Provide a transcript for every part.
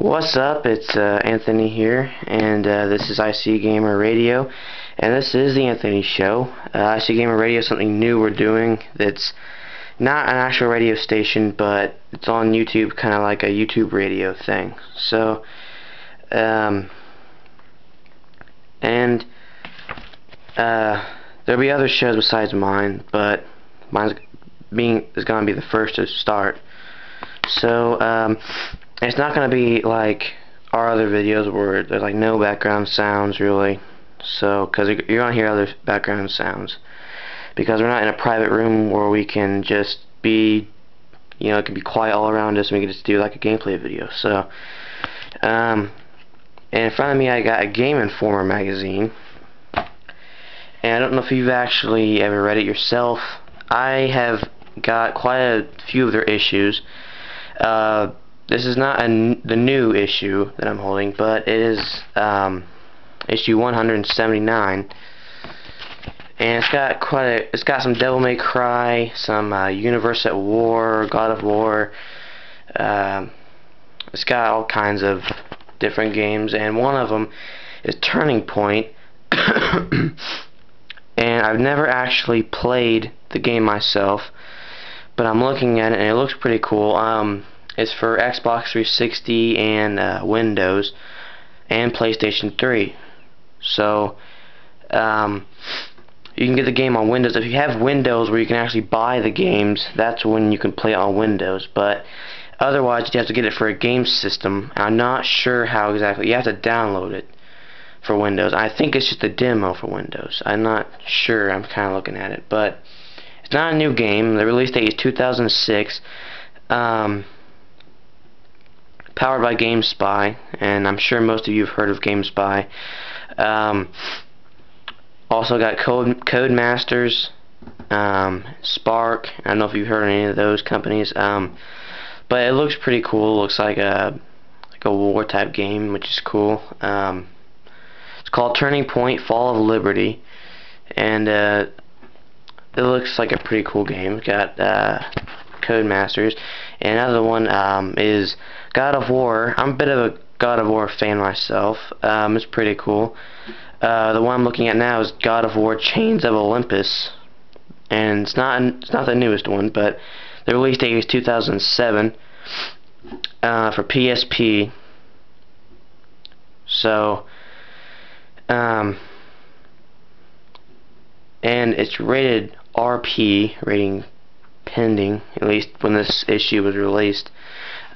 What's up? It's Anthony here, and this is ICGamer Radio, and this is the Anthony Show. ICGamer Radio is something new we're doing that's not an actual radio station, but it's on YouTube, kind of like a YouTube radio thing. So, there'll be other shows besides mine, but mine's is going to be the first to start. So, it's not going to be like our other videos where there's like no background sounds really. So, because you're going to hear other background sounds. Because we're not in a private room where we can just be, it can be quiet all around us and we can just do like a gameplay video. So, and in front of me I got a Game Informer magazine. And I don't know if you've actually ever read it yourself. I have got quite a few of their issues. This is not the new issue that I'm holding, but it is issue 179, and it's got some Devil May Cry, some Universe at War, God of War. It's got all kinds of different games, and one of them is Turning Point. And I've never actually played the game myself, but I'm looking at it and it looks pretty cool. It's for Xbox 360 and Windows and PlayStation 3. So you can get the game on Windows. If you have Windows where you can actually buy the games, that's when you can play it on Windows. But otherwise, you have to get it for a game system. I'm not sure how exactly. You have to download it for Windows. I think it's just a demo for Windows. I'm not sure. I'm kind of looking at it, but it's not a new game. The release date is 2006. Powered by GameSpy, and I'm sure most of you have heard of GameSpy. Also got Codemasters, Spark. I don't know if you've heard of any of those companies, but it looks pretty cool. It looks like a war type game, which is cool. It's called Turning Point: Fall of Liberty, and it looks like a pretty cool game. It's got Codemasters, and another one is God of War. I'm a bit of a God of War fan myself. It's pretty cool. The one I'm looking at now is God of War: Chains of Olympus, and it's not the newest one, but the release date is 2007 for PSP. So, and it's rated RP, rating pending, at least when this issue was released.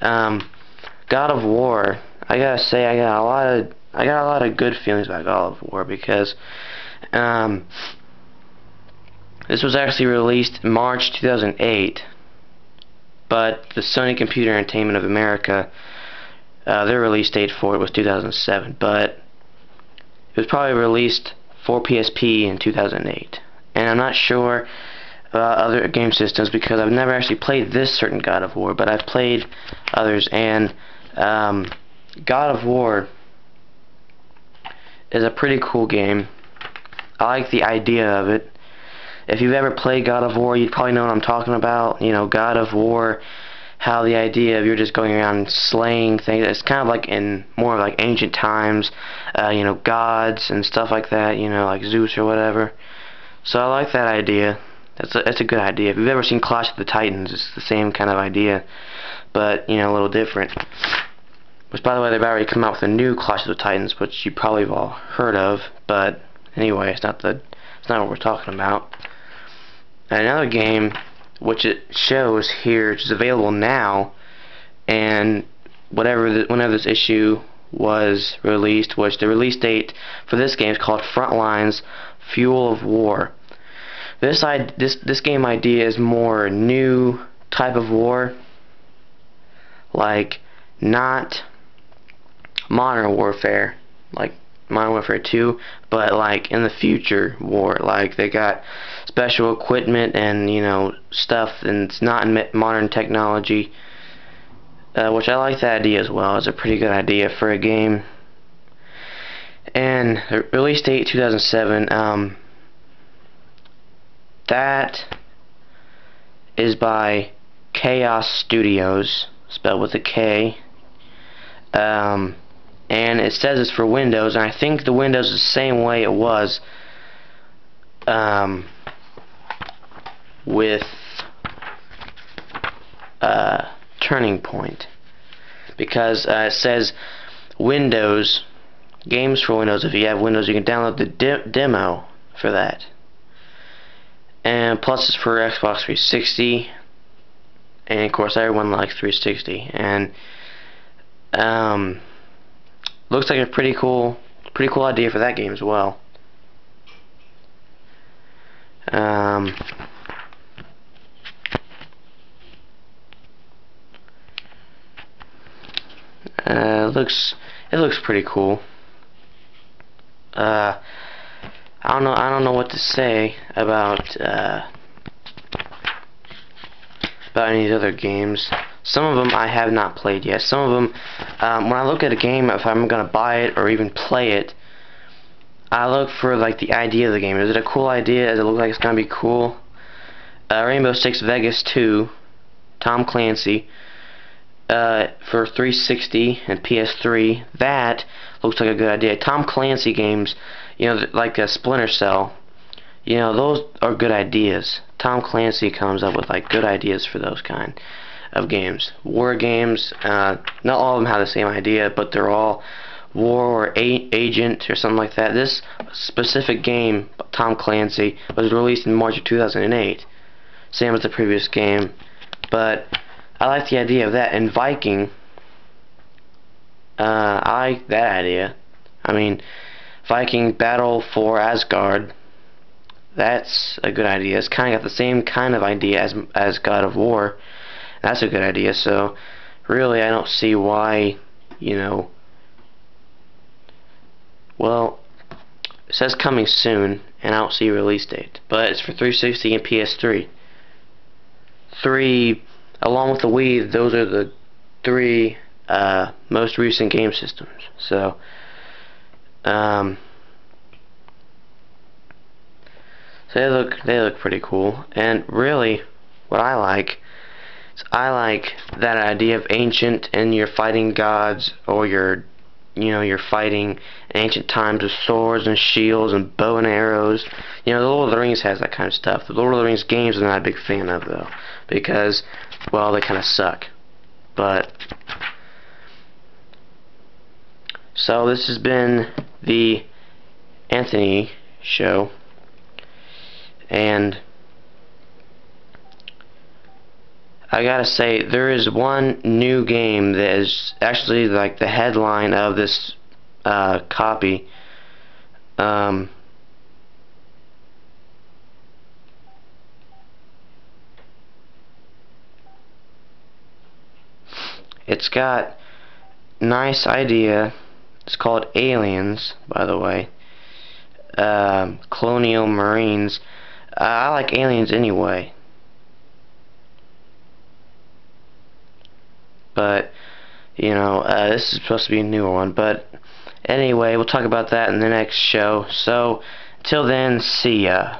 God of War, I gotta say, I got a lot of good feelings about God of War, because this was actually released in March 2008, but the Sony Computer Entertainment of America, their release date for it was 2007, but it was probably released for PSP in 2008, and I'm not sure other game systems, because I've never actually played this certain God of War, but I've played others, and God of War is a pretty cool game. I like the idea of it. If you've ever played God of War, you'd probably know what I'm talking about. God of War, how the idea of you're just going around slaying things, it's kind of like in more of like ancient times, gods and stuff like that, like Zeus or whatever. So I like that idea. That's a good idea. If you've ever seen Clash of the Titans, it's the same kind of idea, but a little different. Which, by the way, they've already come out with a new Clash of the Titans, which you probably have all heard of. But anyway, it's not what we're talking about. And another game, which it shows here, which is available now, and whenever this issue was released, which the release date for this game is called Frontlines: Fuel of War. This game idea is more new type of war, like not Modern Warfare, like Modern Warfare 2, but like in the future war. Like they got special equipment and stuff, and it's not in modern technology, which I like that idea as well. It's a pretty good idea for a game. And the release date 2007. That is by Chaos Studios, spelled with a K. And it says it's for Windows, and I think the Windows is the same way it was with Turning Point, because it says Windows, games for Windows. If you have Windows, you can download the demo for that. And plus it's for Xbox 360, and of course everyone likes 360. And looks like a pretty cool idea for that game as well. It looks pretty cool. I don't know what to say about any of these other games. Some of them I have not played yet. Some of them, when I look at a game, if I'm gonna buy it or even play it, I look for like the idea of the game. Is it a cool idea? Does it look like it's gonna be cool? Rainbow Six Vegas 2, Tom Clancy, for 360 and PS3. That looks like a good idea. Tom Clancy games, you know, like a Splinter Cell, you know, those are good ideas. Tom Clancy comes up with like good ideas for those kind of games. War games, not all of them have the same idea, but they're all war or agent or something like that. This specific game, Tom Clancy, was released in March of 2008. Same as the previous game, but I like the idea of that. And Viking, I like that idea. I mean, Viking Battle for Asgard, that's a good idea. It's kind of got the same kind of idea as God of War. That's a good idea. So really, I don't see why, you know. Well, it says coming soon, and I don't see a release date, but it's for 360 and PS3. Along with the Wii, those are the three most recent game systems. So they look pretty cool. And really, what I like is that idea of ancient, and you're fighting gods, or you're fighting in ancient times with swords and shields and bow and arrows. You know, the Lord of the Rings has that kind of stuff. The Lord of the Rings games I'm not a big fan of, though, because, well, they kind of suck. But so this has been the Anthony Show, and I gotta say, there is one new game that is actually like the headline of this copy. It's got nice idea. It's called Aliens, by the way. Colonial Marines. I like Aliens anyway. But, you know, this is supposed to be a newer one. But anyway, we'll talk about that in the next show. So, till then, see ya.